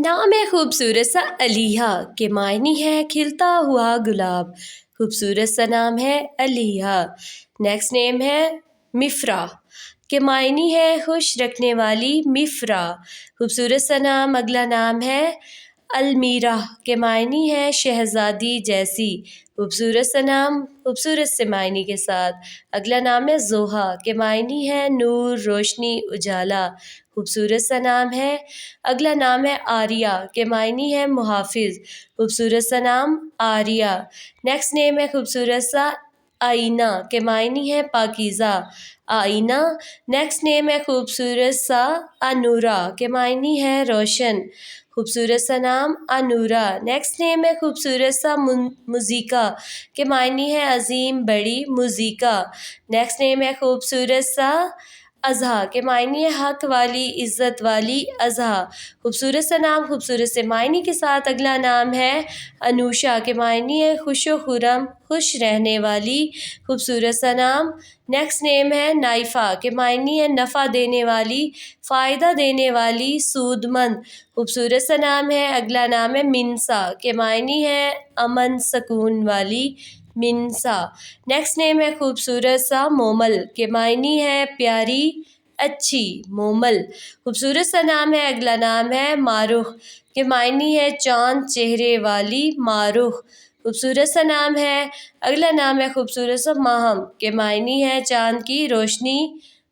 نام ہے خوبصورت سا علیہا کے معنی ہے کھلتا ہوا گلاب۔ خوبصورت سا نام ہے علیہا۔ نیکسٹ نیم ہے مفرا کے معنی ہے خوش رکھنے والی مفرا۔ خوبصورت سا نام اگلا نام ہے المیرا کے معنی ہے شہزادی جیسی۔ خوبصورت سا نام خوبصورت سے معنی کے ساتھ۔ اگلا نام ہے زوہا کے معنی ہے نور، روشنی، اجالا۔ خوبصورت سا نام ہے اگلا نام ہے آریہ کے معنی ہے محافظ۔ خوبصورت سا نام آریہ۔ نیکسٹ نیم ہے خوبصورت سا آئینہ کے معنی ہے پاکیزہ، آئینہ۔ نیکسٹ نیم ہے خوبصورت سا انورا کے معنی ہے روشن۔ خوبصورت سا نام انورا۔ نیکسٹ نیم ہے خوبصورت سا موزیکا کے معنی ہے عظیم، بڑی، موزیکا۔ نیکسٹ نیم ہے خوبصورت سا اضحیٰ کے معنی ہے حق والی، عزت والی، اضحیٰ۔ خوبصورت سا نام خوبصورت سے معنی کے ساتھ اگلا نام ہے انوشا کے معنی ہے خوش و خرم، خوش رہنے والی، خوبصورت سا نام۔ نیکسٹ نیم ہے نائفہ کے معنی ہے نفع دینے والی، فائدہ دینے والی، سود مند۔ خوبصورت سا نام ہے اگلا نام ہے منسا کے معنی ہے امن، سکون والی، منسا۔ نیکسٹ نیم ہے خوبصورت سا مومل کے معنی ہے پیاری، اچھی، مومل۔ خوبصورت سا نام ہے اگلا نام ہے ماروخ کے معنی ہے چاند چہرے والی، ماروخ۔ خوبصورت سا نام ہے اگلا نام ہے خوبصورت سا ماہم کے معنی ہے چاند کی روشنی،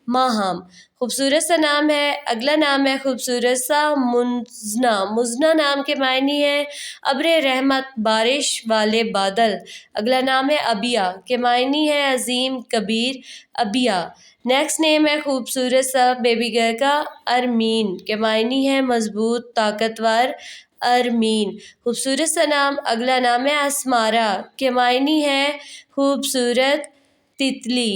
ماہم۔ خوبصورت سا نام ہے اگلا نام ہے خوبصورت سا مزنہ، مزنہ نام کے معنی ہے ابر رحمت، بارش والے بادل۔ اگلا نام ہے ابیہ کے معنی ہے عظیم، کبیر، ابیہ۔ نیکسٹ نیم ہے خوبصورت سا بیبی گرل کا ارمین کے معنی ہے مضبوط، طاقتور، ارمین۔ خوبصورت سا نام اگلا نام ہے اسمارا کے معنی ہے خوبصورت، تتلی۔